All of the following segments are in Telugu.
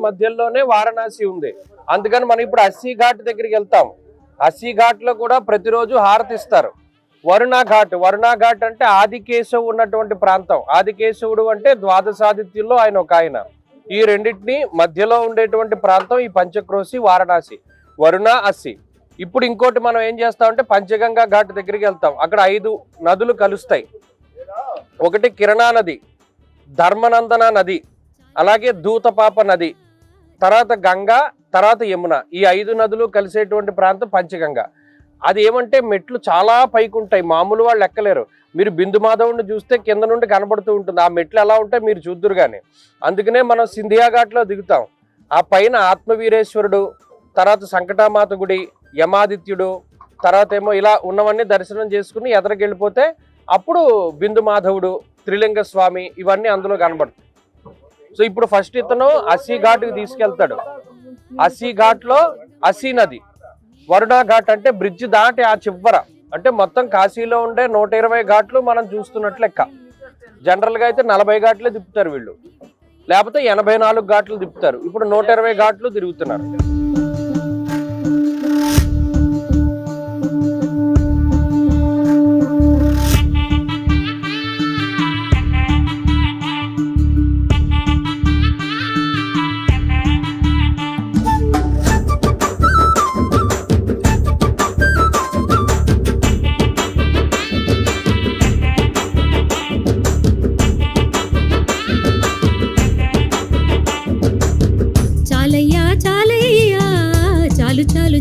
మధ్యలోనే వారణాసి ఉంది. అందుకని మనం ఇప్పుడు అస్సీ ఘాట్ దగ్గరికి వెళ్తాం. అస్సీ ఘాట్ లో కూడా ప్రతిరోజు హారతిస్తారు. వరుణ ఘాట్ అంటే ఆదికేశవు ఉన్నటువంటి ప్రాంతం. ఆదికేశవుడు అంటే ద్వాదశాదిత్యుల్లో ఆయన ఒక ఆయన. ఈ రెండింటిని మధ్యలో ఉండేటువంటి ప్రాంతం ఈ పంచక్రోశి వారణాసి, వరుణ, అస్సీ. ఇప్పుడు ఇంకోటి మనం ఏం చేస్తామంటే పంచగంగా ఘాట్ దగ్గరికి వెళ్తాం. అక్కడ 5 నదులు కలుస్తాయి. ఒకటి కిరణా నది, ధర్మనందన నది, అలాగే దూతపాప నది, తర్వాత గంగా, తర్వాత యమున. ఈ 5 నదులు కలిసేటువంటి ప్రాంతం పంచగంగా. అది ఏమంటే మెట్లు చాలా పైకి ఉంటాయి, మామూలు వాళ్ళు ఎక్కలేరు. మీరు బిందు మాధవుడిని చూస్తే కింద నుండి కనబడుతూ ఉంటుంది. ఆ మెట్లు ఎలా ఉంటాయి మీరు చూద్దురు కానీ. అందుకనే మనం సింధియా ఘాట్లో దిగుతాం. ఆ పైన ఆత్మవీరేశ్వరుడు, తర్వాత సంకటామాత గుడి, యమాదిత్యుడు, తర్వాత ఏమో ఇలా ఉన్నవన్నీ దర్శనం చేసుకుని ఎదరకెళ్ళిపోతే అప్పుడు బిందు మాధవుడు, త్రిలింగ స్వామి ఇవన్నీ అందులో కనబడతాయి. సో ఇప్పుడు ఫస్ట్ ఇతను అస్సీ ఘాట్కి తీసుకెళ్తాడు. అస్సీ ఘాట్లో అస్సీ నది, వరుణ ఘాట్ అంటే బ్రిడ్జ్ దాటి ఆ చివర, అంటే మొత్తం కాశీలో ఉండే 120 ఘాట్లు మనం చూస్తున్నట్లు లెక్క. జనరల్గా అయితే 40 ఘాట్లే తిప్పుతారు వీళ్ళు, లేకపోతే 84 ఘాట్లు తిప్పుతారు. ఇప్పుడు 120 ఘాట్లు తిరుగుతున్నారు.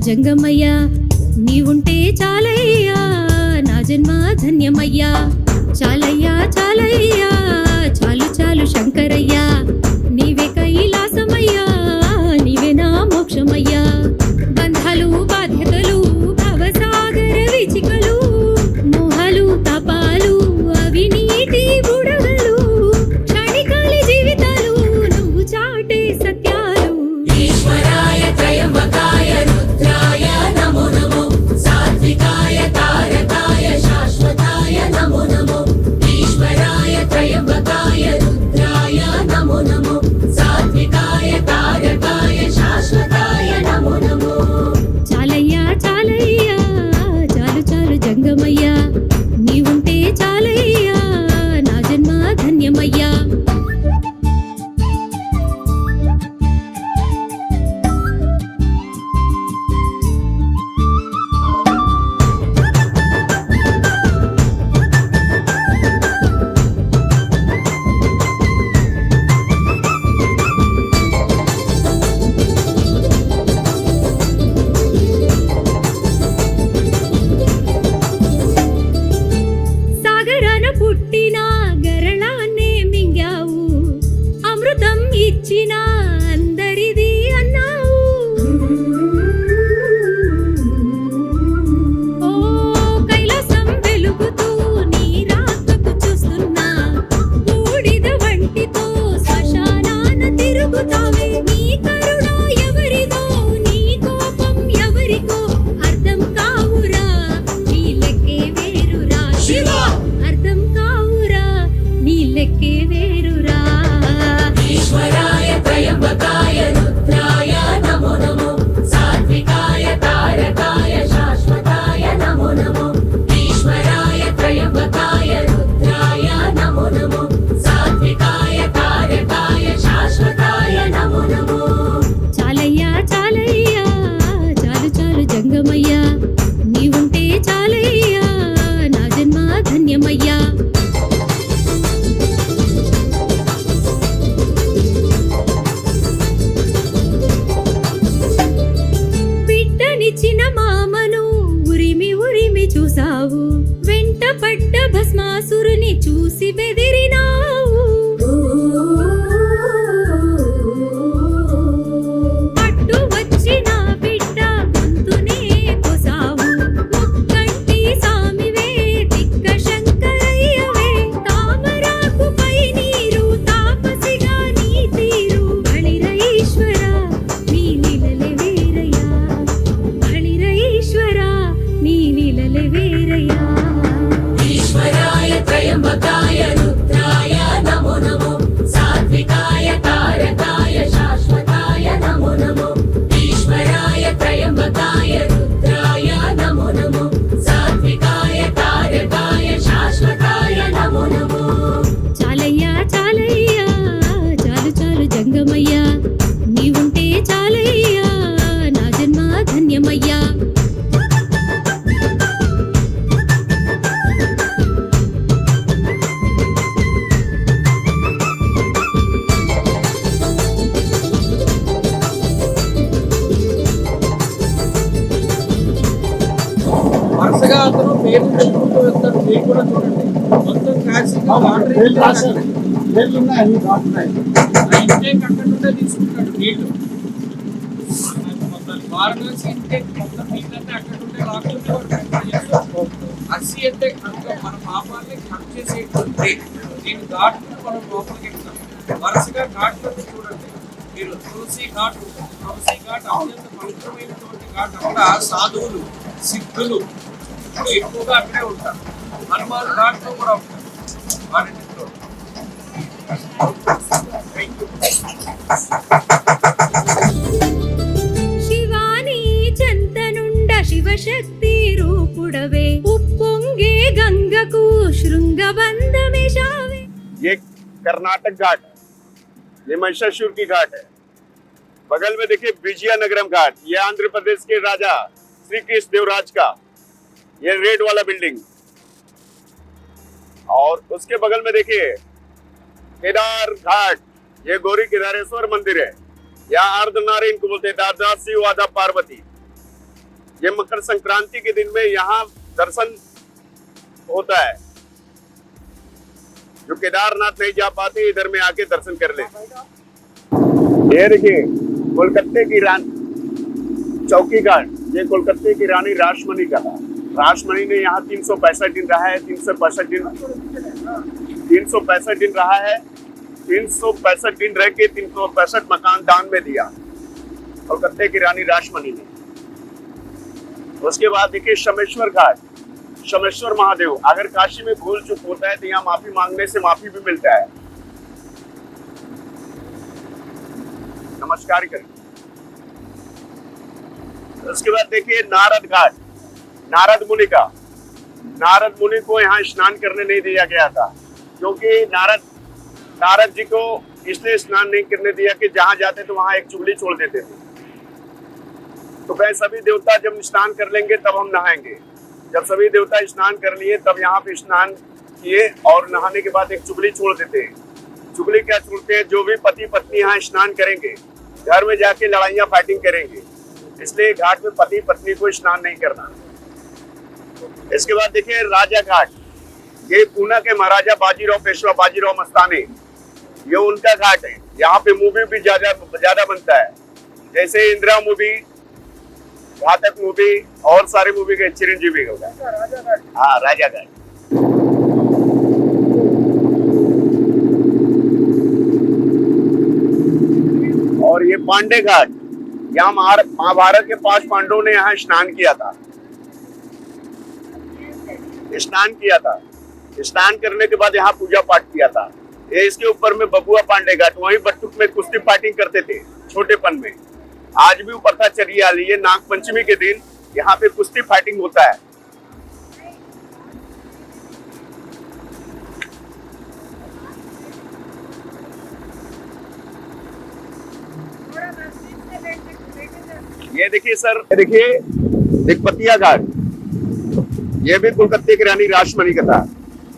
జంగమయ్యా నీవుంటే చాలయ్యా, నా జన్మ ధన్యమయ్యా. చాలయ్యా చాలయ్యా చాలు చాలు శంకరయ్యా, నీవే కైలాసమయ్యా, నీవే నా మోక్షమయ్యా. బంధాలు బాధ్యతలు భవసాగర విచికలు, మోహాలు తాపాలు అవినీతి బుడగలు, క్షణికాలి జీవితాలు నువ్వు చాటే సత్యాలు. ఈశ్వరాయ త్రయంబకాయ రుద్రాయ నమో నమో, సాత్వికాయ తారకాయ శాశ్వతాయ నమో నమో. ఈశ్వరాయ త్రయంబకాయ రుద్రాయ నమో నమో, సాత్వికాయ తారకాయ శాశ్వతాయ నమో నమో. చాలయ్యా చాలయ్యా చాలు చాలు జంగమయ్యా, నీవుంటే చాలయ్యా, నా జన్మ ధన్యమయ్యా. పుట్టిన గరళాన్నే మింగావు, అమృతం ఇచ్చిన అందరిది అన్నావు. ఓ కైలాసం వెలుగుతూ నీ రాకకు చూస్తున్నా, బూడిద వంటితో శ్మశానాన తిరుగుతావే. నీ కరుణ ఎవరిదో, నీ కోపం ఎవరికో అర్థం కావురా, నీ లెక్కే వేరురా శివా, అర్థం కావురా, నీ లెక్కే వేరురా. ఈశ్వరాయ త్రయంబకాయ రుద్రాయ నమో నమో, సాత్వికాయ తారకాయ శాశ్వతాయ నమో నమో. ఈశ్వరాయ త్రయంబకాయ రుద్రాయ నమో నమో, సాత్వికాయ తారకాయ శాశ్వతాయ నమో నమో. చాలయ్యా చాలయ్యా చాలు చాలు జంగమయ్యా, నీవుంటే చాలయ్యా, నా జన్మ ధన్యమయ్యా. బిడ్డనిచ్చిన మామను ఉరిమి ఉరిమి చూసావు, వెంట పడ్డ భస్మాసురుని చూసి బెదిరినావు. పట్టు వచ్చిన బిడ్డ గొంతునే కోసావు, ముక్కంటి సామివే దిక్క శంకరయ్యవే. తామరాకు పై నీరు తాపసిగా నీ తీరు, బళిర ఈశ్వర నీ లీలలే వేరయ్యా, బళిర ఈశ్వర నీ లీలలే వేరయ్యా. ఈశ్వరాయ త్రయంబకాయ రుద్రాయ ఇంటేక్ అక్కడ నుండే తీసుకుంటాడు నీళ్లు. మొత్తం వారణాసి ఇంటేక్ మొత్తం నీళ్ళంటే అక్కడ నుండే లాక్కుంటే అస్సీ అంటే కనుక మన పాపాన్ని కట్ చేసేటువంటి దీని ఘాట్లు మనం లోపలికి వెళ్తాం. వరుసగా ఘాట్లు చూడండి మీరు. తులసి ఘాట్ అత్యంత పవిత్రమైనటువంటి ఘాట్. అక్కడ సాధువులు సిద్ధులు ఇప్పుడు ఎక్కువగా అక్కడే ఉంటారు. హనుమాన్ ఘాట్లో కూడా ఉంటారు. వాటిలో శివాని చెంతనుండ శివశక్తి రూపుడవే ఉప్పొంగే గంగకు శృంగబంధమే శావే. ये कर्नाटक घाट है, ये महिषासुर की घाट है। बगल में देखिए विजयनगरम घाट, ये आंध्र प्रदेश के राजा श्री कृष्ण देवराज का ये रेड वाला बिल्डिंग। और उसके बगल में देखिए केदार घाट, ये गौरी केदारेश्वर मंदिर है। यहाँ अर्धनारायण को बोलते हैं, दादा शिव आधा पार्वती। ये मकर संक्रांति के दिन में यहाँ दर्शन होता है। जो केदारनाथ नहीं जा पाते इधर में आके दर्शन कर ले। ये देखिए कोलकाता की रानी चौकी घाट, ये कोलकाता की रानी रासमणी का था। रासमणी ने यहाँ 365 दिन रहा है। 365 दिन रहा है। 365 दिन रह के 365 मकान दान में दिया कोलकाता की रानी रासमणी ने। उसके बाद देखिए शमेश्वर घाट, शमेश्वर महादेव। अगर काशी में भूल चूक होता है तो यहाँ माफी मांगने से माफी भी मिलता है। नमस्कार करें। उसके बाद देखिए नारद घाट, नारद मुनि का। नारद मुनि को यहाँ स्नान करने नहीं दिया गया था, क्योंकि नारद जी को इसलिए स्नान नहीं करने दिया कि जहां जाते तो वहां एक चुगली छोड़ देते थे। तो कहे सभी देवता जब स्नान कर लेंगे तब हम नहाएंगे। जब सभी देवता स्नान कर लिए तब यहाँ पे स्नान किए और नहाने के बाद एक चुगली छोड़ देते हैं। चुगली क्या छोड़ते हैं? जो भी पति पत्नी यहाँ स्नान करेंगे घर में जाके लड़ाइयाँ फाइटिंग करेंगे, इसलिए घाट में पति पत्नी को स्नान नहीं करना। इसके बाद देखिए राजा घाट, ये पूना के महाराजा बाजीराव पेशवा बाजीराव मस्तानी, ये उनका घाट है। यहाँ पे मूवी भी ज्यादा बनता है, जैसे इंदिरा मूवी, घातक मूवी और सारे मूवी के चिरंजीवी होगा। हाँ राजा घाट। और ये पांडे घाट, यहाँ महाभारत के 5 पांडवों ने यहाँ स्नान किया था। स्नान करने के बाद यहाँ पूजा पाठ किया था। ये इसके ऊपर में बबुआ पांडे घाट, वहीं बट्टुक में कुश्ती फाइटिंग करते थे छोटेपन में। आज भी प्रथा चली आ रही है। नाग पंचमी के दिन यहाँ पे कुश्ती फाइटिंग होता है। ये देखिए सर, देखिए दिग्पतिया घाट, ये भी कोलकाता की रानी रासमणी का था।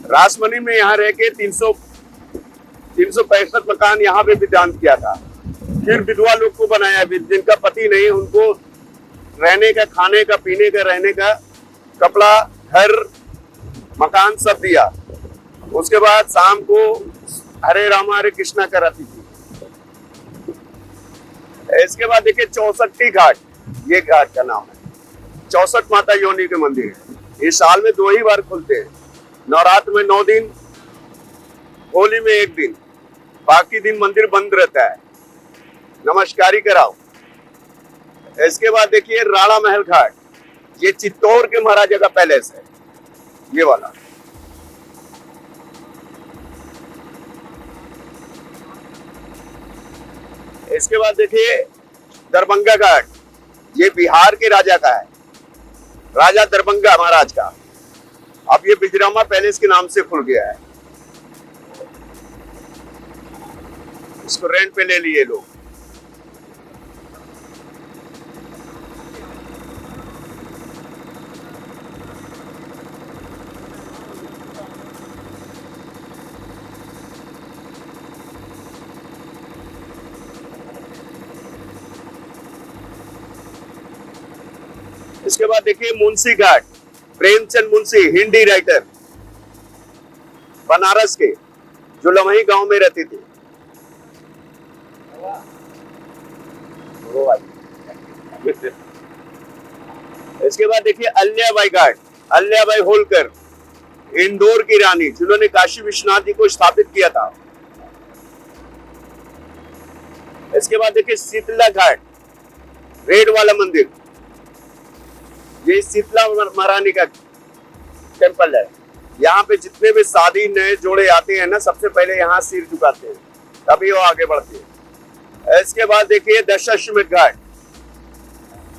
रासमणी में यहाँ रह के 365 मकान यहाँ पे भी दान किया था। फिर विधवा लोग को बनाया, जिनका पति नहीं, उनको रहने का, खाने का, पीने का, रहने का, कपड़ा, घर, मकान सब दिया। उसके बाद शाम को हरे रामा हरे कृष्णा कराती थी। इसके बाद देखिए 64 घाट, ये घाट का नाम है। 64 माता योनि के मंदिर है। ये साल में 2 ही बार खुलते हैं। नवरात्र में 9 दिन, होली में 1 दिन, बाकी दिन मंदिर बंद रहता है। नमस्कारी कराओ। इसके बाद देखिए राणा महल घाट, ये चित्तौड़ के महाराजा का पैलेस है, ये वाला। इसके बाद देखिए दरभंगा घाट, ये बिहार के राजा का है, राजा दरभंगा महाराज का। अब ये बिजरामा पैलेस के नाम से खुल गया है। इसको रेंट पे ले लिए लोग। इसके बाद देखिए मुंशी घाट, प्रेमचंद मुंशी हिंदी राइटर, बनारस के, जो लमही गांव में रहती थी। इसके बाद देखिए अल्लाबाई घाट, अल्लाबाई होलकर, इंदौर की रानी, जिन्होंने काशी विश्वनाथ जी को स्थापित किया था। इसके बाद देखिए शीतला घाट, रेड वाला मंदिर, ये शीतला महारानी का टेम्पल है। यहाँ पे जितने भी शादी नए जोड़े आते हैं ना, सबसे पहले यहाँ सिर झुकाते हैं, तभी वो आगे बढ़ते हैं। इसके बाद देखिए दशाश्वमेध घाट,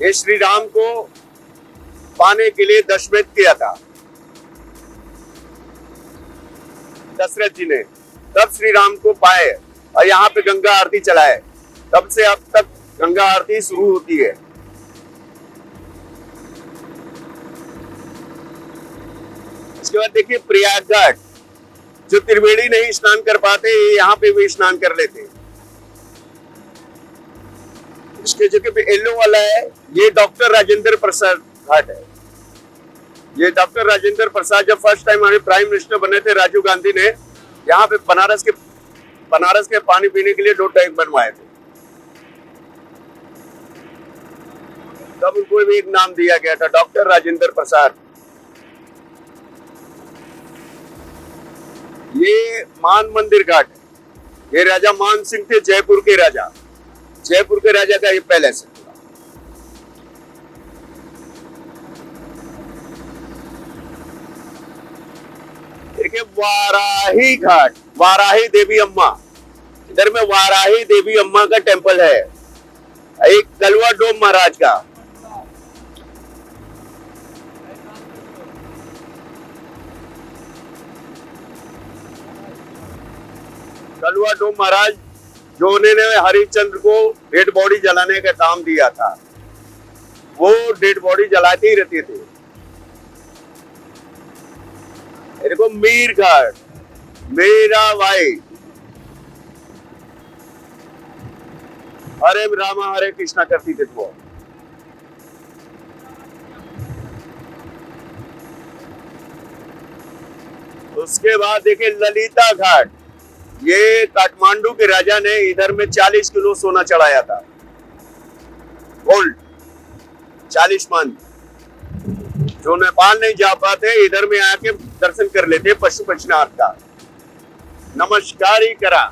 ये श्री राम को पाने के लिए दशमेध किया था दशरथ जी ने, तब श्री राम को पाए और यहाँ पे गंगा आरती चलाए। तब से अब तक गंगा आरती शुरू होती है। इसके बाद देखिए प्रयाग घाट, जो त्रिवेणी नहीं स्नान कर पाते, यहाँ पे भी स्नान कर लेते हैं। इसके जगह पे येलो वाला है, ये डॉक्टर राजेंद्र प्रसाद घाट है। ये डॉक्टर राजेंद्र प्रसाद जब फर्स्ट टाइम हमारे प्राइम मिनिस्टर बने थे, राजीव गांधी ने यहाँ पे बनारस के पानी पीने के लिए 2 टैंक बनवाए थे। तब उनको भी एक नाम दिया गया था, डॉक्टर राजेंद्र प्रसाद। ये मान मंदिर घाट है, ये राजा मान सिंह थे, जयपुर के राजा का ये पैलेस है। देखिए वाराही घाट, वाराही देवी अम्मा, इधर में वाराही देवी अम्मा का टेम्पल है, एक कलवा डोम महाराज का। कलवा डोम महाराज, जो उन्होंने हरिश्चंद्र को डेड बॉडी जलाने का काम दिया था, वो डेड बॉडी जलाते ही रहते थे। देखो मीर घाट, मीराबाई, हरे रामा हरे कृष्णा करती थी वो। उसके बाद देखिए ललिता घाट, ये काठमांडू के राजा ने इधर में 40 किलो सोना चढ़ाया था, गोल्ड 40 मन। जो नेपाल नहीं जा पाते, इधर में आके दर्शन कर लेते पशुपतिनाथ का। नमस्कार ही करा।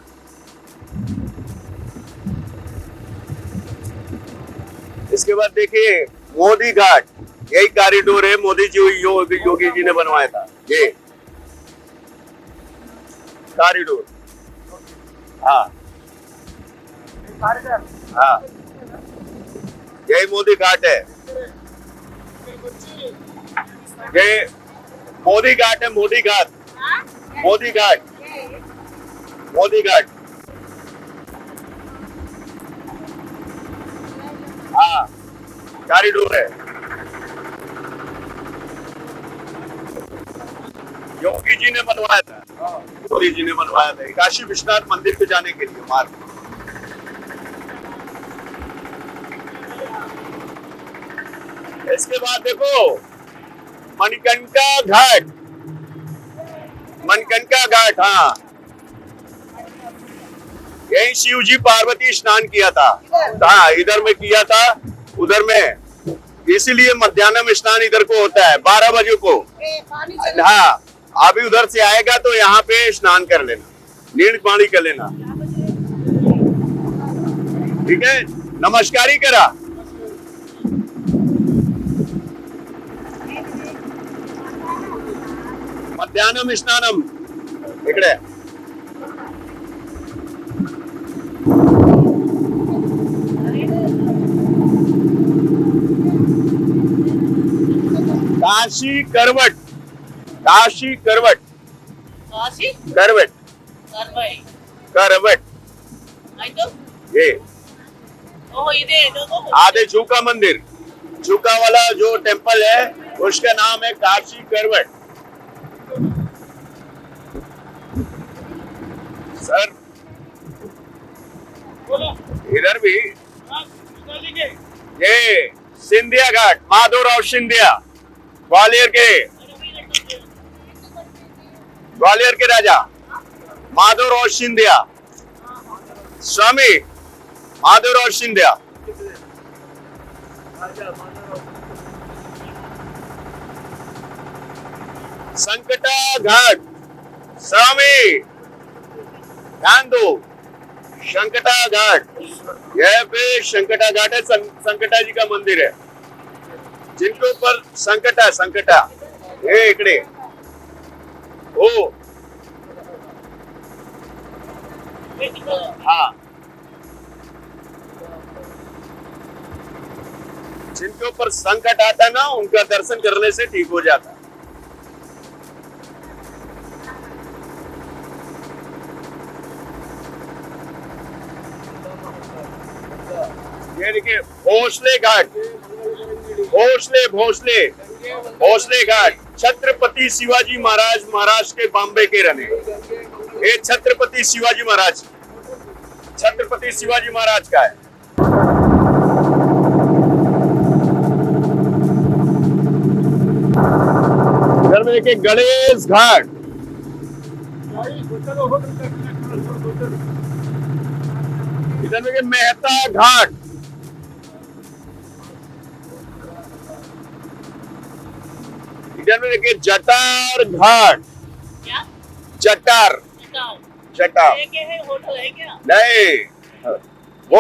इसके बाद देखिए मोदी घाट, यही कॉरिडोर है, मोदी जी योगी जी ने बनवाया था ये कॉरिडोर। हाँ हाँ, यही मोदी घाट है, ये मोदी घाट है, मोदी घाट, मोदी घाट, मोदी घाट। हाँ कॉरिडोर है, योगी जी ने बनवाया था, योगी जी ने बनवाया था काशी विश्वनाथ मंदिर पे जाने के लिए मार्ग। इसके बाद देखो मणिकर्णिका घाट, मणिकर्णिका घाट, हाँ यही शिव जी पार्वती स्नान किया था। हाँ इधर में किया था, उधर में, इसीलिए मध्याह्न स्नान इधर को होता है 12 बजे को। हाँ अभी उधर से आएगा तो यहाँ पे स्नान कर लेना, नींद पानी कर लेना, ठीक है। नमस्कार ही करा। मध्याह्न स्नानम इकडे काशी करवट, काशी करवट, करवट, करवट, ये आधे झूका मंदिर, झूका वाला जो टेम्पल है उसका नाम है काशी करवट। सर इधर भी ये सिंधिया घाट, माधवराव सिंधिया, ग्वालियर के ग्वालियर के राजा माधव और सिंधिया, स्वामी माधव और सिंधिया। संकटा घाट, स्वामी ध्यान दो, संकटा घाट, यहाँ पे संकटा घाट है, संकटा जी का मंदिर है, जिनके ऊपर संकटा संकटा हे इकडे ओ हाँ, जिनके ऊपर संकट आता ना उनका दर्शन करने से ठीक हो जाता। ये देखिए भोसले घाट, भोसले भोसले भोसले घाट, छत्रपति शिवाजी महाराज, महाराष्ट्र के बॉम्बे के रहने, ये छत्रपति शिवाजी महाराज, छत्रपति शिवाजी महाराज का है। इधर में देखिए गणेश घाट, इधर में देखिए मेहता घाट, इधर में देखिए जटार घाट, जटार जटार होटल है क्या? नहीं, वो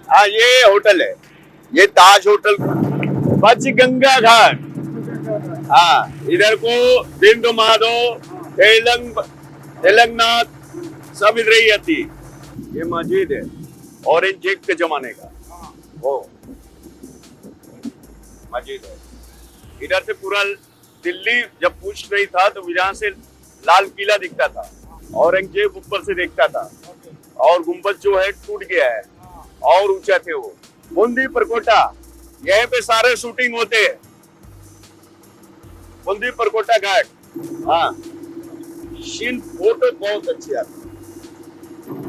हाँ ये होटल है, ये ताज होटल। पंचगंगा घाट, हाँ इधर को बिंदु माधव, तेलंगनाथ सब इधर ही आती। ये मस्जिद है औरंगजेब के जमाने का, वो मस्जिद है। इधर से पूरा दिल्ली जब पूछ रही था तो यहाँ से लाल किला दिखता था, औरंगजेब ऊपर से देखता था, और गुंबद जो है टूट गया है और ऊंचा थे वो। बूंदी परकोटा, यहीं पे सारे शूटिंग होते हैं, बूंदी परकोटा घाट। हाँ शीन फोटो बहुत अच्छी आती है।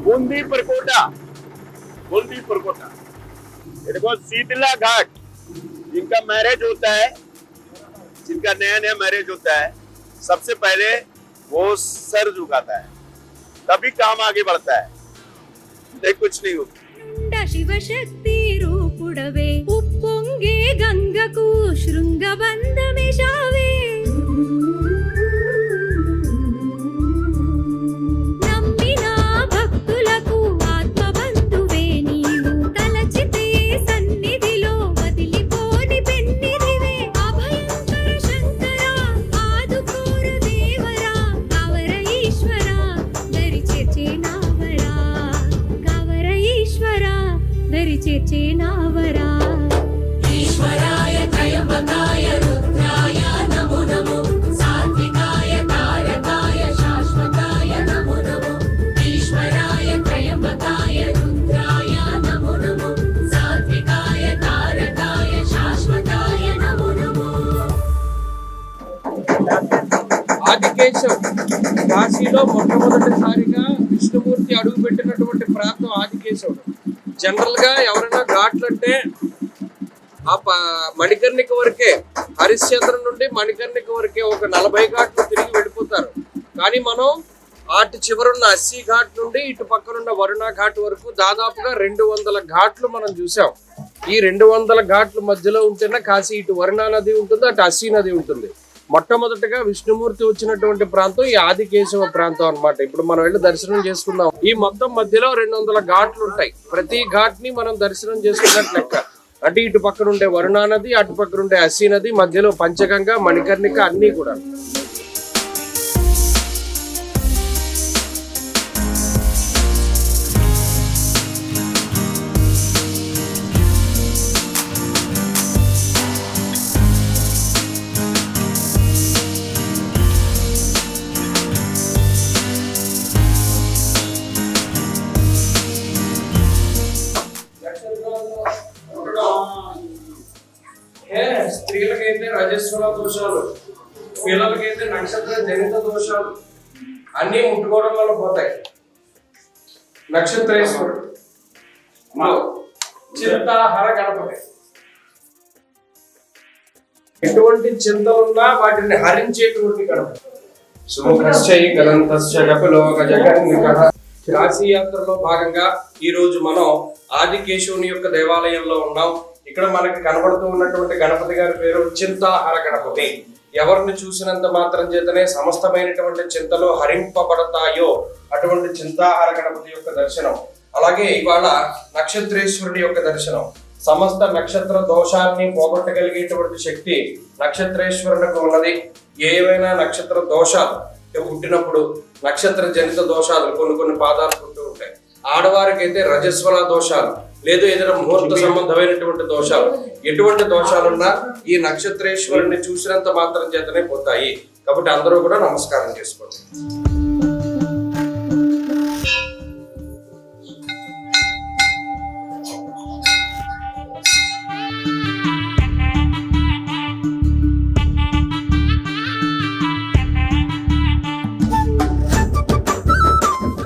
बूंदी परकोटा, बूंदी परकोटा। ये देखो शीतला घाट, जिनका मैरिज होता है, जिनका नया नया मैरिज होता है, सबसे पहले वो सर झुकाता है, तभी काम आगे बढ़ता है, नहीं कुछ नहीं होता। శివశక్తి రూపుడవే ఉప్పొంగే గంగకు శృంగబంధమేశావే నమ్మిన భక్తులకు ఆత్మబంధువే నీవు తలచితే సన్నిధిలో వదిలిపోని పెన్నిదివే అభయంకర శంకర ఆదుకోర దేవరా కవర ఈశ్వర దరి చేర్చేనావరా కవర ఈశ్వర దరి చేర్చేనావరా ఈశ్వరాయ త్రయంబకాయ రుద్రాయ నమో నమో, సాత్వికాయ తారకాయ శాశ్వతాయ నమో నమో, ఈశ్వరాయ త్రయంబకాయ రుద్రాయ నమో నమో, సాత్వికాయ తారకాయ శాశ్వతాయ నమో నమో। ఆదికేశవ్ కాశీలో మొట్టమొదటిసారిగా విష్ణుమూర్తి అడుగు పెట్టినటువంటి ప్రాంతం ఆదికేశవుడు. జనరల్ గా ఎవరైనా ఘాట్లు అంటే ఆ మణికర్ణిక వరకే, హరిశ్చంద్ర నుండి మణికర్ణిక వరకే ఒక 40 ఘాట్లు తిరిగి వెళ్ళిపోతారు. కానీ మనం అటు చివరున్న 80 ఘాట్ నుండి ఇటు పక్కనున్న వరుణ ఘాట్ వరకు దాదాపుగా 200 ఘాట్లు మనం చూసాం. ఈ 200 ఘాట్ల మధ్యలో ఉంటేనే కాశీ, ఇటు వరుణా నది ఉంటుంది, అటు 80 నది ఉంటుంది. మొట్టమొదటిగా విష్ణుమూర్తి వచ్చినటువంటి ప్రాంతం ఈ ఆదికేశవ ప్రాంతం అన్నమాట. ఇప్పుడు మనం వెళ్ళి దర్శనం చేసుకుందాం. ఈ మొత్తం మధ్యలో 200 ఘాట్లు ఉంటాయి. ప్రతి ఘాట్ ని మనం దర్శనం చేసుకున్నట్లు లెక్క. అంటే ఇటు పక్కన ఉండే వరుణా నది, అటు పక్కన ఉండే 80 నది, మధ్యలో పంచగంగ, మణికర్ణిక అన్ని కూడా. స్త్రీలకైతే రజస్వల దోషాలు, పిల్లలకైతే నక్షత్ర జనిత దోషాలు అన్ని ముట్టుకోవడం వల్ల పోతాయి. నక్షత్రేశ్వరుడు చింతాహర గణపతి. ఎటువంటి చింతలున్నా వాటిని హరించేటువంటి గణపతి. సుముఖశ్చై గలంతస్య కపిలో గజకర్ణికః. కాశీ యాత్రలో భాగంగా ఈ రోజు మనం ఆదికేశవుని యొక్క దేవాలయంలో ఉన్నాం. ఇక్కడ మనకి కనబడుతూ ఉన్నటువంటి గణపతి గారి పేరు చింతాహర గణపతి. ఎవరిని చూసినంత మాత్రం చేతనే సమస్తమైనటువంటి చింతలు హరింపబడతాయో అటువంటి చింతాహర గణపతి యొక్క దర్శనం. అలాగే ఇవాళ నక్షత్రేశ్వరుడి యొక్క దర్శనం. సమస్త నక్షత్ర దోషాన్ని పోగొట్టగలిగేటువంటి శక్తి నక్షత్రేశ్వరునికి ఉన్నది. ఏవైనా నక్షత్ర దోషాలు పుట్టినప్పుడు నక్షత్ర జనిత దోషాలు కొన్ని పాదాలు పుట్టు ఉంటాయి. ఆడవారికి అయితే రజస్వల దోషాలు లేదు ఏదైనా ముహూర్త సంబంధమైనటువంటి దోషాలు, ఎటువంటి దోషాలున్నా ఈ నక్షత్రేశ్వరుని చూసినంత మాత్రం చేతనే పోతాయి. కాబట్టి అందరూ కూడా నమస్కారం చేసుకోండి.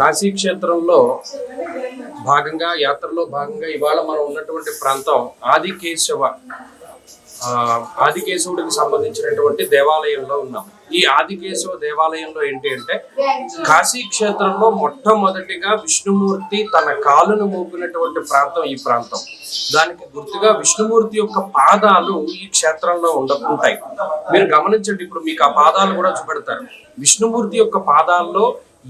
కాశీ క్షేత్రంలో భాగంగా యాత్రలో భాగంగా ఇవాళ మనం ఉన్నటువంటి ప్రాంతం ఆదికేశవుడికి సంబంధించినటువంటి దేవాలయంలో ఉన్నాం. ఈ ఆదికేశవ దేవాలయంలో ఏంటి అంటే కాశీ క్షేత్రంలో మొట్టమొదటిగా విష్ణుమూర్తి తన కాలును మోపినటువంటి ప్రాంతం ఈ ప్రాంతం. దానికి గుర్తుగా విష్ణుమూర్తి యొక్క పాదాలు ఈ క్షేత్రంలో ఉంటాయి. మీరు గమనించండి, ఇప్పుడు మీకు ఆ పాదాలు కూడా చూపెడతారు. విష్ణుమూర్తి యొక్క పాదాల్లో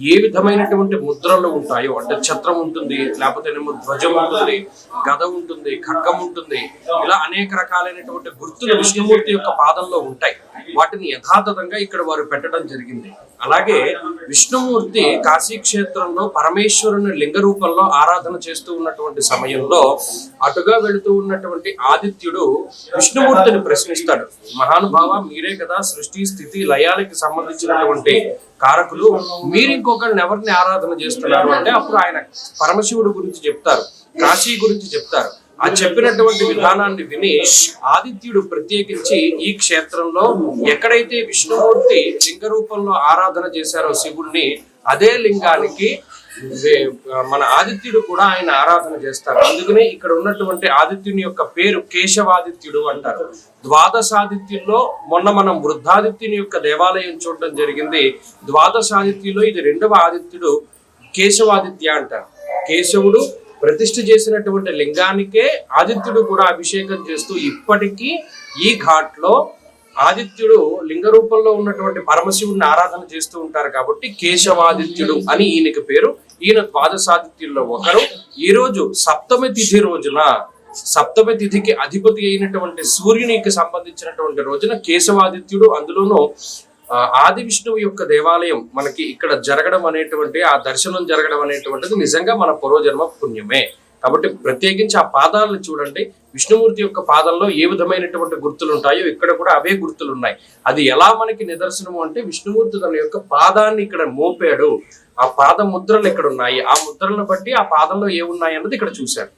ఏ విధమైనటువంటి ముద్రలు ఉంటాయో అంటే ఛత్రం ఉంటుంది, లేకపోతే ధ్వజం ఉంటుంది, గద ఉంటుంది, ఖడ్గం ఉంటుంది, ఇలా అనేక రకాలైనటువంటి గుర్తులు విష్ణుమూర్తి యొక్క పాదంలో ఉంటాయి. వాటిని యథాతథంగా ఇక్కడ వారు పెట్టడం జరిగింది. అలాగే విష్ణుమూర్తి కాశీ క్షేత్రంలో పరమేశ్వరుని లింగ రూపంలో ఆరాధన చేస్తూ ఉన్నటువంటి సమయంలో అటుగా వెళుతూ ఉన్నటువంటి ఆదిత్యుడు విష్ణుమూర్తిని ప్రశ్నిస్తాడు. మహానుభావ, మీరే కదా సృష్టి స్థితి లయాలకి సంబంధించినటువంటి కారకులు, మీరు ఇంకొకరిని ఎవరిని ఆరాధన చేస్తున్నారు అంటే అప్పుడు ఆయన పరమశివుడు గురించి చెప్తారు, కాశీ గురించి చెప్తారు. ఆ చెప్పినటువంటి విధానాన్ని విని ఆదిత్యుడు ప్రత్యేకించి ఈ క్షేత్రంలో ఎక్కడైతే విష్ణుమూర్తి లింగ రూపంలో ఆరాధన చేశారో శివుణ్ణి, అదే లింగానికి మన ఆదిత్యుడు కూడా ఆయన ఆరాధన చేస్తారు. అందుకనే ఇక్కడ ఉన్నటువంటి ఆదిత్యుని యొక్క పేరు కేశవాదిత్యుడు అంటారు. ద్వాదశాదిత్యుల్లో మొన్న మనం వృద్ధాదిత్యుని యొక్క దేవాలయం చూడడం జరిగింది. ద్వాదశాదిత్యుల్లో ఇది రెండవ ఆదిత్యుడు కేశవాదిత్య అంటారు. కేశవుడు ప్రతిష్ఠ చేసినటువంటి లింగానికే ఆదిత్యుడు కూడా అభిషేకం చేస్తూ ఇప్పటికీ ఈ ఘాట్ లో ఆదిత్యుడు లింగ రూపంలో ఉన్నటువంటి పరమశివుడిని ఆరాధన చేస్తూ ఉంటారు. కాబట్టి కేశవాదిత్యుడు అని ఈయనకి పేరు. ఈయన ద్వాదశాదిత్యుల్లో ఒకరు. ఈ రోజు సప్తమి తిథి రోజున, సప్తమి తిథికి అధిపతి అయినటువంటి సూర్యునికి సంబంధించినటువంటి రోజున కేశవాదిత్యుడు, అందులోనూ ఆది విష్ణువు యొక్క దేవాలయం మనకి ఇక్కడ జరగడం అనేటువంటి, ఆ దర్శనం జరగడం అనేటువంటిది నిజంగా మన పూర్వజన్మ పుణ్యమే. కాబట్టి ప్రత్యేకించి ఆ పాదాలను చూడండి. విష్ణుమూర్తి యొక్క పాదంలో ఏ విధమైనటువంటి గుర్తులు ఉంటాయో ఇక్కడ కూడా అవే గుర్తులు ఉన్నాయి. అది ఎలా మనకి నిదర్శనము అంటే విష్ణుమూర్తి తన యొక్క పాదాన్ని ఇక్కడ మోపాడు. ఆ పాద ముద్రలు ఇక్కడ ఉన్నాయి. ఆ ముద్రలను బట్టి ఆ పాదంలో ఏమున్నాయి అన్నది ఇక్కడ చూశారు.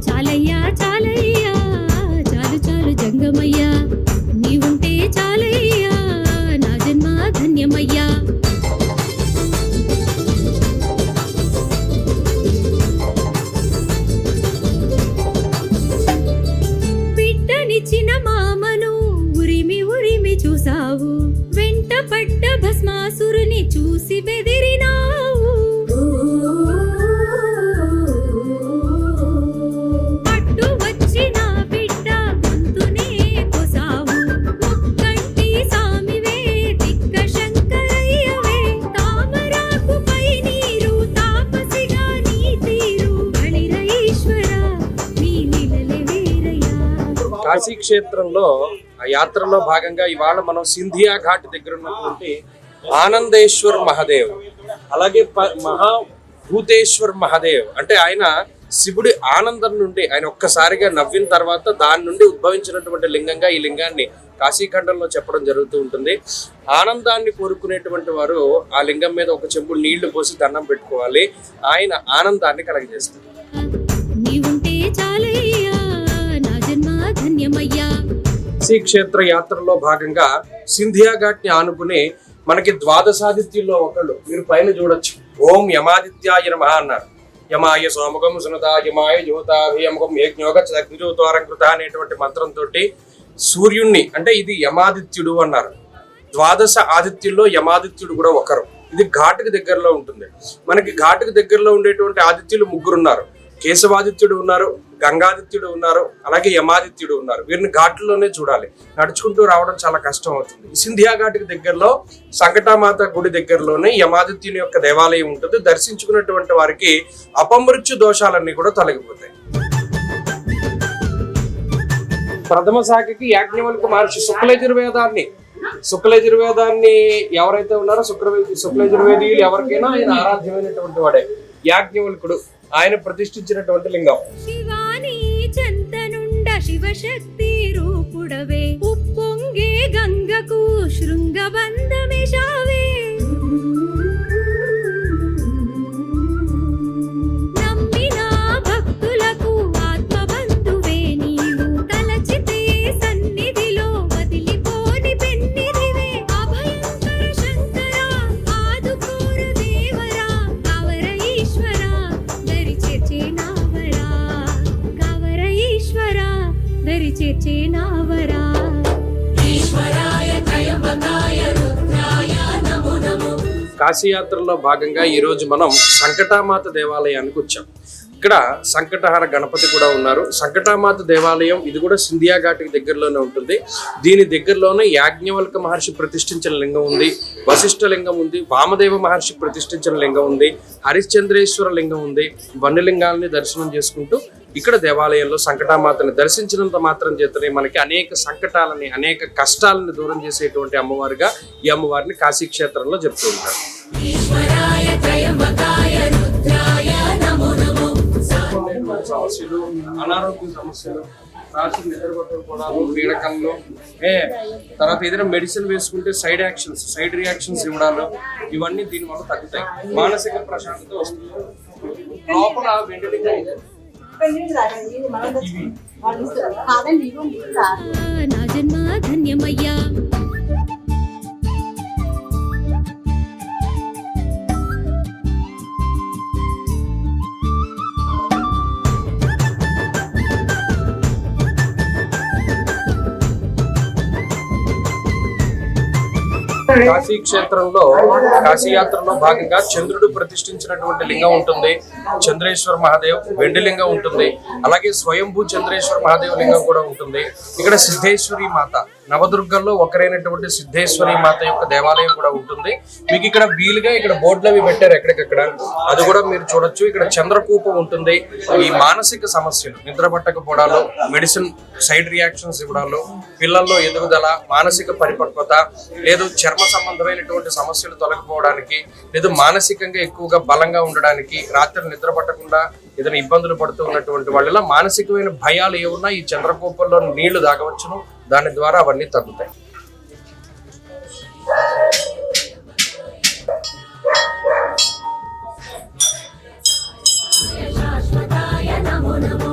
చాలయ్యా చాలయ్యా, చాలు చాలు జంగమయ్యా, నీవుంటే చాలయ్యా, నా జన్మ ధన్యమయ్యా. బిడ్డనిచ్చిన మామను ఉరిమి ఉరిమి చూసావు, వెంట పడ్డ భస్మాసురుని చూసి బెదిరినావు. కాశీ క్షేత్రంలో ఆ యాత్రలో భాగంగా ఇవాళ మనం సింధియా ఘాట్ దగ్గర ఉన్నటువంటి ఆనందేశ్వర్ మహాదేవ్, అలాగే మహాభూతేశ్వర్ మహాదేవ్ అంటే ఆయన శివుడి ఆనందం నుండి ఆయన ఒక్కసారిగా నవ్విన తర్వాత దాని నుండి ఉద్భవించినటువంటి లింగంగా ఈ లింగాన్ని కాశీఖండంలో చెప్పడం జరుగుతూ ఉంటుంది. ఆనందాన్ని కోరుకునేటువంటి వారు ఆ లింగం మీద ఒక చెంబు నీళ్లు పోసి దండం పెట్టుకోవాలి. ఆయన ఆనందాన్ని కలగజేస్తారు. కాశీ క్షేత్ర యాత్రలో భాగంగా సింధియా ఘాట్ ని ఆనుకుని మనకి ద్వాదశాదిత్యుల్లో ఒకళ్ళు మీరు పైన చూడొచ్చు. ఓం యమాదిత్యాయ నమః అన్నారు. యమాయ సోమకం సునదాయమాయ జ్యోతాభియమకం యజ్ఞోగజ్ఞోతారంకృత అనేటువంటి మంత్రంతో సూర్యుణ్ణి, అంటే ఇది యమాదిత్యుడు అన్నారు. ద్వాదశ ఆదిత్యుల్లో యమాదిత్యుడు కూడా ఒకరు. ఇది ఘాటుకి దగ్గరలో ఉంటుంది. మనకి ఘాటుకి దగ్గరలో ఉండేటువంటి ఆదిత్యులు 3 ఉన్నారు. కేశవాదిత్యుడు ఉన్నారు, గంగాదిత్యుడు ఉన్నారు, అలాగే యమాదిత్యుడు ఉన్నారు. వీరిని ఘాట్లలోనే చూడాలి. నడుచుకుంటూ రావడం చాలా కష్టం అవుతుంది. సింధియా ఘాట్కి దగ్గరలో సంకటామాత గుడి దగ్గరలోనే యమాదిత్యుని యొక్క దేవాలయం ఉంటుంది. దర్శించుకున్నటువంటి వారికి అపమృత్యు దోషాలన్నీ కూడా తొలగిపోతాయి. ప్రథమ శాఖకి యాజ్ఞవల్క మహర్షి శుక్లయజుర్వేదాన్ని ఎవరైతే ఉన్నారో శుక్లయజుర్వేదీయులు ఎవరికైనా ఆయన ఆరాధ్యమైనటువంటి వాడే యాజ్ఞవల్కుడు. ఆయన ప్రతిష్ఠించినటువంటి లింగం. శివాని చంతనుండ శివశక్తి రూపుడవే, ఉప్పొంగే గంగకు శృంగబంధమేశావే. నమ్మిన భక్తులకు ఆత్మబంధువే నీవు, తలచితే సన్నిధిలో వదిలిపోని పెన్నిధివే. అభయంకర శంకర ఆదుకోర దేవరా, కవర ఈశ్వర దరి చేర్చేనావరా, కవర ఈశ్వర దరి చేర్చేనావరా. ఈశ్వరాయ త్రయంబకాయ రుద్రాయ నమో నమో. కాశీయాత్రలో భాగంగా ఈ రోజు మనం సంకటామాత దేవాలయానికి వచ్చాం. ఇక్కడ సంకటహర గణపతి కూడా ఉన్నారు. సంకటామాత దేవాలయం ఇది కూడా సింధియా ఘాట్కి దగ్గరలోనే ఉంటుంది. దీని దగ్గరలోనే యాజ్ఞవల్క మహర్షి ప్రతిష్ఠించిన లింగం ఉంది, వశిష్ఠ లింగం ఉంది, వామదేవ మహర్షి ప్రతిష్ఠించిన లింగం ఉంది, హరిశ్చంద్రేశ్వర లింగం ఉంది. వన్య లింగాలని దర్శనం చేసుకుంటూ ఇక్కడ దేవాలయంలో సంకటామాతని దర్శించినంత మాత్రం చేతనే మనకి అనేక సంకటాలని, అనేక కష్టాలని దూరం చేసేటువంటి అమ్మవారిగా ఈ అమ్మవారిని కాశీ క్షేత్రంలో చెప్తూ ఉంటారు. ఈశ్వరాయ త్రయంబకాయ రుద్రాయ నమో నమో. సమస్యలు, అనారోగ్య సమస్యలు, రాత్రి నిద్రపట్టకపోవడాలు, పీడకల్లో తర్వాత ఏదైనా మెడిసిన్ వేసుకుంటే సైడ్ రియాక్షన్స్ ఇవ్వడాలు, ఇవన్నీ దీని వల్ల తగ్గుతాయి. మానసిక ప్రశాంతత వస్తుంది. లోపల వెంటనే నా జన్మ ధన్యమయ్యా. కాశీ క్షేత్రంలో కాశీయాత్రలో భాగంగా చంద్రుడు ప్రతిష్ఠించినటువంటి లింగం ఉంటుంది. చంద్రేశ్వర మహాదేవ్ వెండి లింగం ఉంటుంది. అలాగే స్వయంభూ చంద్రేశ్వర మహాదేవ్ లింగం కూడా ఉంటుంది. ఇక్కడ సిద్ధేశ్వరి మాత, నవదుర్గల్లో ఒకరైనటువంటి సిద్ధేశ్వరి మాత యొక్క దేవాలయం కూడా ఉంటుంది. మీకు ఇక్కడ వీలుగా ఇక్కడ బోర్డులు అవి పెట్టారు ఎక్కడికక్కడ, అది కూడా మీరు చూడొచ్చు. ఇక్కడ చంద్రకూపం ఉంటుంది. ఈ మానసిక సమస్యలు, నిద్ర పట్టకపోవడాలు, మెడిసిన్ సైడ్ రియాక్షన్స్ ఇవ్వడాలు, పిల్లల్లో ఎదుగుదల, మానసిక పరిపక్వత, లేదు చర్మ సంబంధమైనటువంటి సమస్యలు తొలగిపోవడానికి, లేదు మానసికంగా ఎక్కువగా బలంగా ఉండడానికి, రాత్రి నిద్ర పట్టకుండా ఏదైనా ఇబ్బందులు పడుతూ ఉన్నటువంటి వాళ్ళ మానసికమైన భయాలు ఏమున్నా ఈ చంద్రకూపంలో నీళ్లు తాగవచ్చును. దాని ద్వారా అవన్నీ తగ్గుతాయి. శాశ్వతాయ నమో నమో.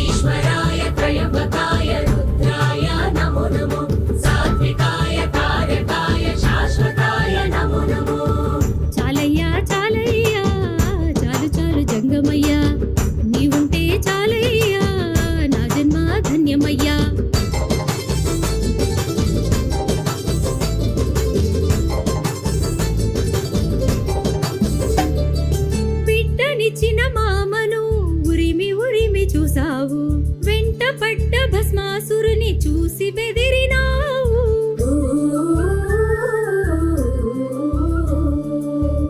ఈశ్వరాయ త్రయంబకాయ రుద్రాయ నమో నమో. సాత్వికాయ తారకాయ శాశ్వతాయ నమో నమో. చాలయ్యా చాలయ్యా, చాలు చాలు జంగమయ్యా, నీవుంటే చాలయ్యా, నా జన్మ ధన్యమయ్యా. బిడ్డనిచ్చిన మామను ఉరిమి ఉరిమి చూసావు, వెంట పడ్డ భస్మాసురుని చూసి బెదిరినావు.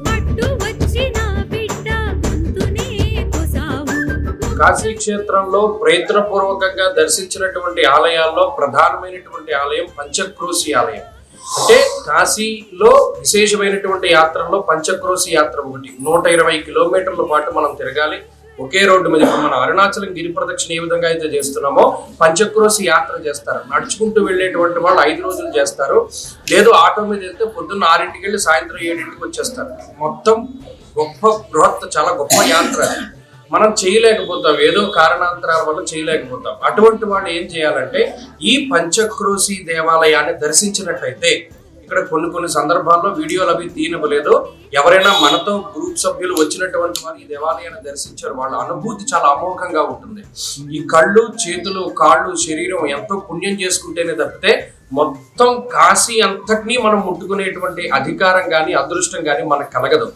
పట్టు వచ్చిన బిడ్డ గొంతునే కోసావు. కాశీ క్షేత్రంలో ప్రయత్నపూర్వకంగా దర్శించినటువంటి ఆలయాల్లో ప్రధానమైనటువంటి ఆలయం పంచక్రోశి ఆలయం. అంటే కాశీలో విశేషమైనటువంటి యాత్రల్లో పంచక్రోశి యాత్ర ఒకటి. 120 కిలోమీటర్ల పాటు మనం తిరగాలి ఒకే రోడ్డు మీద. ఇప్పుడు మనం అరుణాచలం గిరి ప్రదక్షిణ ఏ విధంగా అయితే చేస్తున్నామో పంచక్రోశి యాత్ర చేస్తారు. నడుచుకుంటూ వెళ్ళేటువంటి వాళ్ళు 5 రోజులు చేస్తారు. లేదు ఆటో మీద వెళ్తే పొద్దున్న 6ంటికి వెళ్ళి సాయంత్రం 7ంటికి వచ్చేస్తారు. మొత్తం చాలా గొప్ప యాత్ర. మనం చేయలేకపోతాం, ఏదో కారణాంతరాల వల్ల చేయలేకపోతాం. అటువంటి వాళ్ళు ఏం చేయాలంటే ఈ పంచక్రోశి దేవాలయాన్ని దర్శించినట్లయితే, ఇక్కడ కొన్ని సందర్భాల్లో వీడియోలు అవి తీయనివ్వలేదు, ఎవరైనా మనతో గ్రూప్ సభ్యులు వచ్చినటువంటి వారు ఈ దేవాలయాన్ని దర్శించారు, వాళ్ళ అనుభూతి చాలా అమోఘంగా ఉంటుంది. ఈ కళ్ళు, చేతులు, కాళ్ళు, శరీరం ఎంతో పుణ్యం చేసుకుంటేనే తప్పితే మొత్తం కాశీ అంతటినీ మనం ముట్టుకునేటువంటి అధికారం కానీ అదృష్టం కానీ మనకు కలగదు.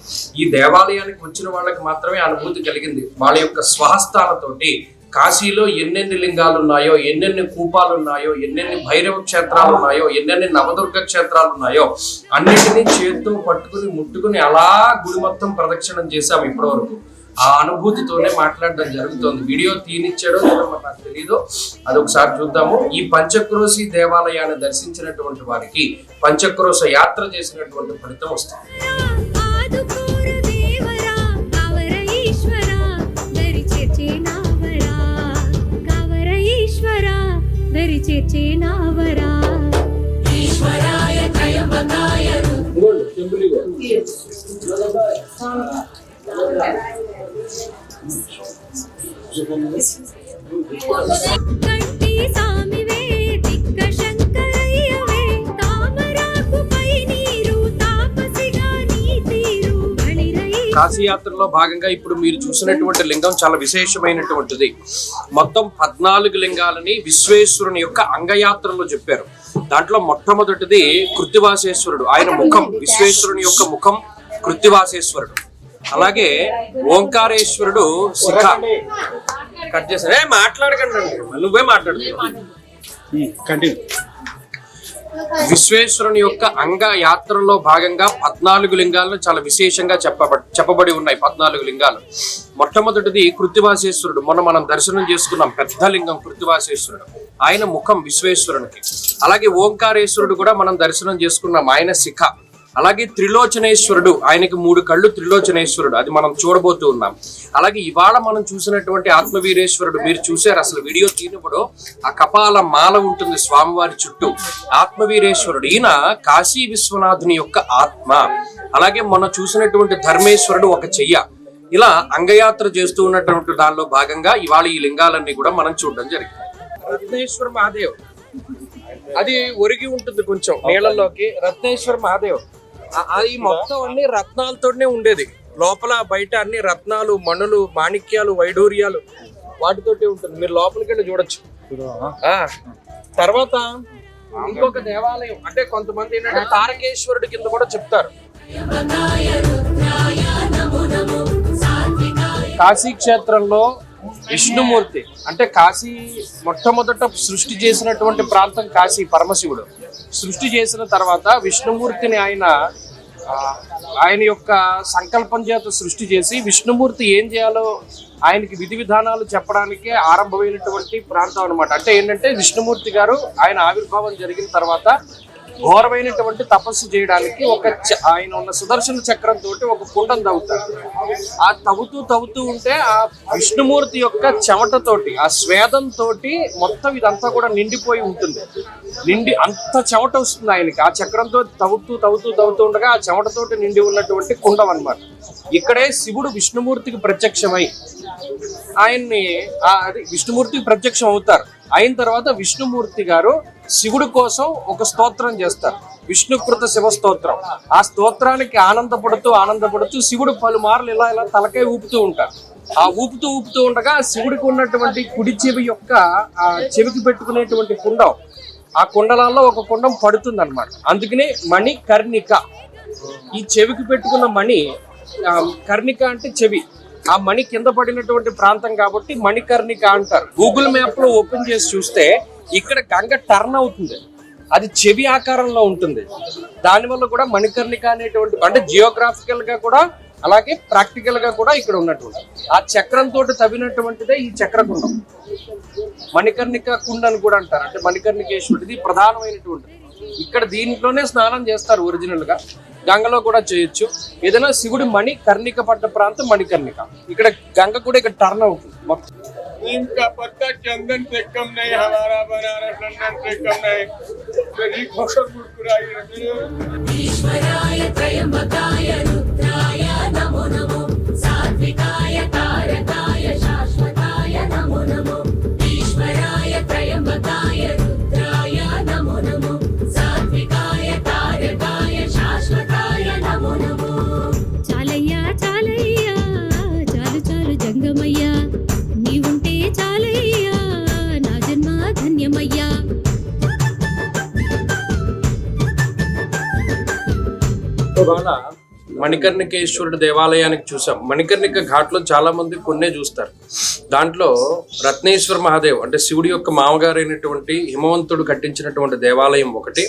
ఈ దేవాలయానికి వచ్చిన వాళ్ళకి మాత్రమే అనుభూతి కలిగింది. వాళ్ళ యొక్క స్వహస్తాలతోటి కాశీలో ఎన్నెన్ని లింగాలు ఉన్నాయో, ఎన్నెన్ని కూపాలు ఉన్నాయో, ఎన్నెన్ని భైరవ క్షేత్రాలు ఉన్నాయో, ఎన్నెన్ని నవదుర్గ క్షేత్రాలు ఉన్నాయో అన్నింటినీ చేత్తో పట్టుకుని ముట్టుకుని అలా గుడి మొత్తం ప్రదక్షిణం చేశాం ఇప్పటి వరకు. ఆ అనుభూతితోనే మాట్లాడడం జరుగుతుంది. వీడియో తీనిచ్చాడో లేదో నాకు తెలియదు, అదొకసారి చూద్దాము. ఈ పంచక్రోశి దేవాలయాన్ని దర్శించినటువంటి వారికి పంచక్రోశ యాత్ర చేసినటువంటి ఫలితం వస్తుంది. ఆదుకోరు దేవరా కవర ఈశ్వరా దరి చేర్చేనావరా, కవర ఈశ్వరా దరి చేర్చేనావరా. ఈశ్వరాయ త్రయంబకాయ కంటి సామివే దిక్క శంకరయ్యవే, తామరాకుపై నీరు తాపసిగా నీ తీరు బలిరై. కాశీయాత్రలో భాగంగా ఇప్పుడు మీరు చూసినటువంటి లింగం చాలా విశేషమైనటువంటిది. మొత్తం 14 లింగాలని విశ్వేశ్వరుని యొక్క అంగయాత్రలో చెప్పారు. దాంట్లో మొట్టమొదటిది కృత్తివాసేశ్వరుడు. ఆయన ముఖం, విశ్వేశ్వరుని యొక్క ముఖం కృత్తివాసేశ్వరుడు. అలాగే ఓంకారేశ్వరుడు శిఖ. కట్ చేశారు, మాట్లాడకండి, నువ్వే మాట్లాడు. విశ్వేశ్వరుని యొక్క అంగ యాత్రలో భాగంగా 14 లింగాలను చాలా విశేషంగా చెప్పబడి ఉన్నాయి. 14 లింగాలు. మొట్టమొదటిది కృత్తివాసేశ్వరుడు. మొన్న మనం దర్శనం చేసుకున్నాం, పెద్ద లింగం కృత్తివాసేశ్వరుడు. ఆయన ముఖం విశ్వేశ్వరునికి. అలాగే ఓంకారేశ్వరుడు కూడా మనం దర్శనం చేసుకున్నాం, ఆయన శిఖ. అలాగే త్రిలోచనేశ్వరుడు, ఆయనకి 3 కళ్ళు, త్రిలోచనేశ్వరుడు, అది మనం చూడబోతూ ఉన్నాం. అలాగే ఇవాళ మనం చూసినటువంటి ఆత్మవీరేశ్వరుడు, మీరు చూసారు అసలు వీడియో తీనప్పుడు ఆ కపాల మాల ఉంటుంది స్వామివారి చుట్టూ. ఆత్మవీరేశ్వరుడు ఈయన కాశీ విశ్వనాథుని యొక్క ఆత్మ. అలాగే మొన్న చూసినటువంటి ధర్మేశ్వరుడు ఒక చెయ్య. ఇలా అంగయాత్ర చేస్తూ ఉన్నటువంటి దానిలో భాగంగా ఇవాళ ఈ లింగాలన్నీ కూడా మనం చూడడం జరిగింది. రత్నేశ్వర మహాదేవ్, అది ఒరిగి ఉంటుంది కొంచెం నీళ్ళలోకి. రత్నేశ్వర మహాదేవ్ అది మొత్తం అన్ని రత్నాలతోనే ఉండేది. లోపల బయట అన్ని రత్నాలు, మణులు, మాణిక్యాలు, వైడూర్యాలు వాటితోటి ఉంటుంది. మీరు లోపలికి వెళ్ళి చూడొచ్చు. తర్వాత ఇంకొక దేవాలయం, అంటే కొంతమంది ఏంటంటే తారకేశ్వరుడి కింద కూడా చెప్తారు. కాశీ క్షేత్రంలో విష్ణుమూర్తి, అంటే కాశీ మొట్టమొదట సృష్టి చేసినటువంటి ప్రాంతం కాశీ. పరమశివుడు సృష్టి చేసిన తర్వాత విష్ణుమూర్తిని ఆయన యొక్క సంకల్పం చేత సృష్టి చేసి విష్ణుమూర్తి ఏం చేయాలో ఆయనకి విధి విధానాలు చెప్పడానికే ఆరంభమైనటువంటి ప్రాంతం అన్నమాట. అంటే ఏంటంటే విష్ణుమూర్తి గారు ఆయన ఆవిర్భావం జరిగిన తర్వాత ఘోరమైనటువంటి తపస్సు చేయడానికి ఆయన ఉన్న సుదర్శన చక్రం తోటి ఒక కుండం తవ్వుతారు. ఆ తవ్వుతూ ఉంటే ఆ విష్ణుమూర్తి యొక్క చెమటతోటి, ఆ స్వేదం తోటి మొత్తం ఇదంతా కూడా నిండిపోయి ఉంటుంది. అంత చెమట వస్తుంది ఆయనకి. ఆ చక్రంతో తవ్వుతూ ఉండగా ఆ చెమటతోటి నిండి ఉన్నటువంటి కుండం అన్నమాట. ఇక్కడే శివుడు విష్ణుమూర్తికి ప్రత్యక్షమై ఆయన్ని విష్ణుమూర్తికి ప్రత్యక్షం అవుతారు. అయిన తర్వాత విష్ణుమూర్తి గారు శివుడి కోసం ఒక స్తోత్రం చేస్తారు, విష్ణుకృత శివ స్తోత్రం. ఆ స్తోత్రానికి ఆనందపడుతూ శివుడు పలుమార్లు ఇలా తలకాయ ఊపుతూ ఉంటారు. ఆ ఊపుతూ ఉండగా శివుడికి ఉన్నటువంటి కుడి చెవి యొక్క ఆ చెవికి పెట్టుకునేటువంటి కుండం, ఆ కుండలాల్లో ఒక కుండం పడుతుంది అనమాట. అందుకనే మణి కర్ణిక. ఈ చెవికి పెట్టుకున్న మణి, కర్ణిక అంటే చెవి, ఆ మణి కింద పడినటువంటి ప్రాంతం కాబట్టి మణికర్ణిక అంటారు. గూగుల్ మ్యాప్ లో ఓపెన్ చేసి చూస్తే ఇక్కడ గంగ టర్న్ అవుతుంది, అది చెవి ఆకారంలో ఉంటుంది. దానివల్ల కూడా మణికర్ణిక అనేటువంటి, అంటే జియోగ్రాఫికల్ గా కూడా అలాగే ప్రాక్టికల్ గా కూడా ఇక్కడ ఉన్నటువంటి ఆ చక్రం తోటి తవ్వినటువంటిదే ఈ చక్రకుండం. మణికర్ణిక కుండ అని కూడా అంటారు. అంటే మణికర్ణికేశ్వరుడిది ప్రధానమైనటువంటిది. ఇక్కడ దీంట్లోనే స్నానం చేస్తారు ఒరిజినల్ గా. గంగలో కూడా చేయొచ్చు. ఏదైనా శివుడి మణి కర్ణిక పడ్డ ప్రాంతం మణికర్ణిక. ఇక్కడ గంగ కూడా ఇక్కడ టర్న్ అవుతుంది మొత్తం. इनका पत्ता चंदन से कम नहीं, हमारा बनारस लंदन से कम नहीं। मेरी घोषण मुस्कुराई ईश्वराय त्रयंबकाय रुद्राय नमो नमो, सात्विकाय तारकाय शाश्वताय नमो नमो। ईश्वराय त्रयंबकाय रुद्राय नमो नमो, सात्विकाय तारकाय शाश्वताय नमो नमो। ఇవాళ మణికర్ణికేశ్వరుడు దేవాలయానికి చూసాం. మణికర్ణిక ఘాట్లో చాలా మంది కొన్నే చూస్తారు. దాంట్లో రత్నేశ్వర మహాదేవ్ అంటే శివుడి యొక్క మామగారైనటువంటి హిమవంతుడు కట్టించినటువంటి దేవాలయం ఒకటి,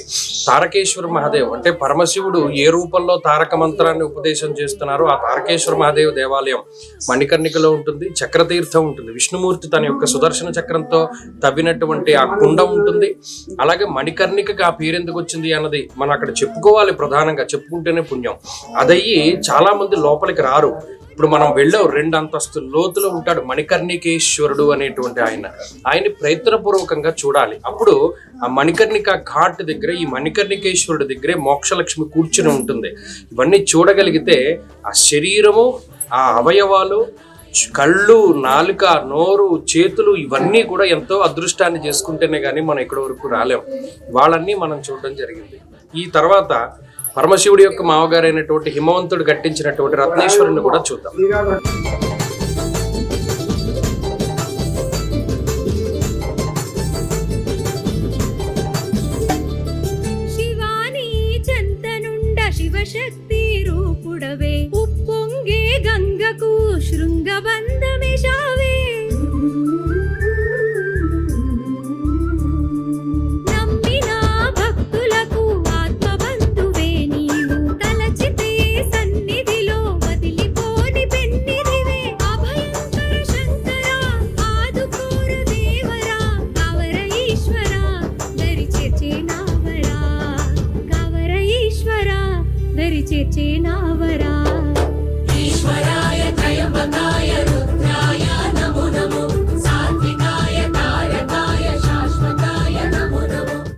తారకేశ్వర మహాదేవ్ అంటే పరమశివుడు ఏ రూపంలో తారక మంత్రాన్ని ఉపదేశం చేస్తున్నారో ఆ తారకేశ్వర మహాదేవ్ దేవాలయం మణికర్ణికలో ఉంటుంది. చక్రతీర్థం ఉంటుంది, విష్ణుమూర్తి తన యొక్క సుదర్శన చక్రంతో తవ్వినటువంటి ఆ కుండం ఉంటుంది. అలాగే మణికర్ణికకి ఆ పేరు ఎందుకు వచ్చింది అన్నది మనం అక్కడ చెప్పుకోవాలి, ప్రధానంగా చెప్పుకుంటేనే పుణ్యం. అదయ్యి చాలా మంది లోపలికి రారు. ఇప్పుడు మనం వెళ్ళాం, 2 అంతస్తుల లోతులో ఉంటాడు మణికర్ణికేశ్వరుడు అనేటువంటి ఆయన్ని ప్రయత్నపూర్వకంగా చూడాలి. అప్పుడు ఆ మణికర్ణిక ఘాట్ దగ్గర ఈ మణికర్ణికేశ్వరుడి దగ్గరే మోక్షలక్ష్మి కూర్చుని ఉంటుంది. ఇవన్నీ చూడగలిగితే ఆ శరీరము, ఆ అవయవాలు, కళ్ళు, నాలుక, నోరు, చేతులు ఇవన్నీ కూడా ఎంతో అదృష్టాన్ని చేసుకుంటేనే కానీ మనం ఇక్కడి వరకు రాలేం. వాళ్ళన్నీ మనం చూడడం జరిగింది. ఈ తర్వాత పరమశివుడి యొక్క మామగారైనటువంటి హిమవంతుడు కట్టించినటువంటి రత్నేశ్వరుని కూడా చూద్దాం. శివాని చెంతనుండ శివశక్తి రూపుడవే ఉప్పొంగే గంగకు శృంగబంధమిషావే నమ్మిన భక్తులకు ఆత్మబంధువే నీవు తలచితే సన్నిధిలో వదిలిపోని పెన్నిదివే అభయంకర శంకర ఆదుకోర దేవరా కవర ఈశ్వర దరి చేర్చేనావరా కవర ఈశ్వర దరి చేర్చేనావరా ఈశ్వరాయ త్రయంబకాయ రుద్రాయ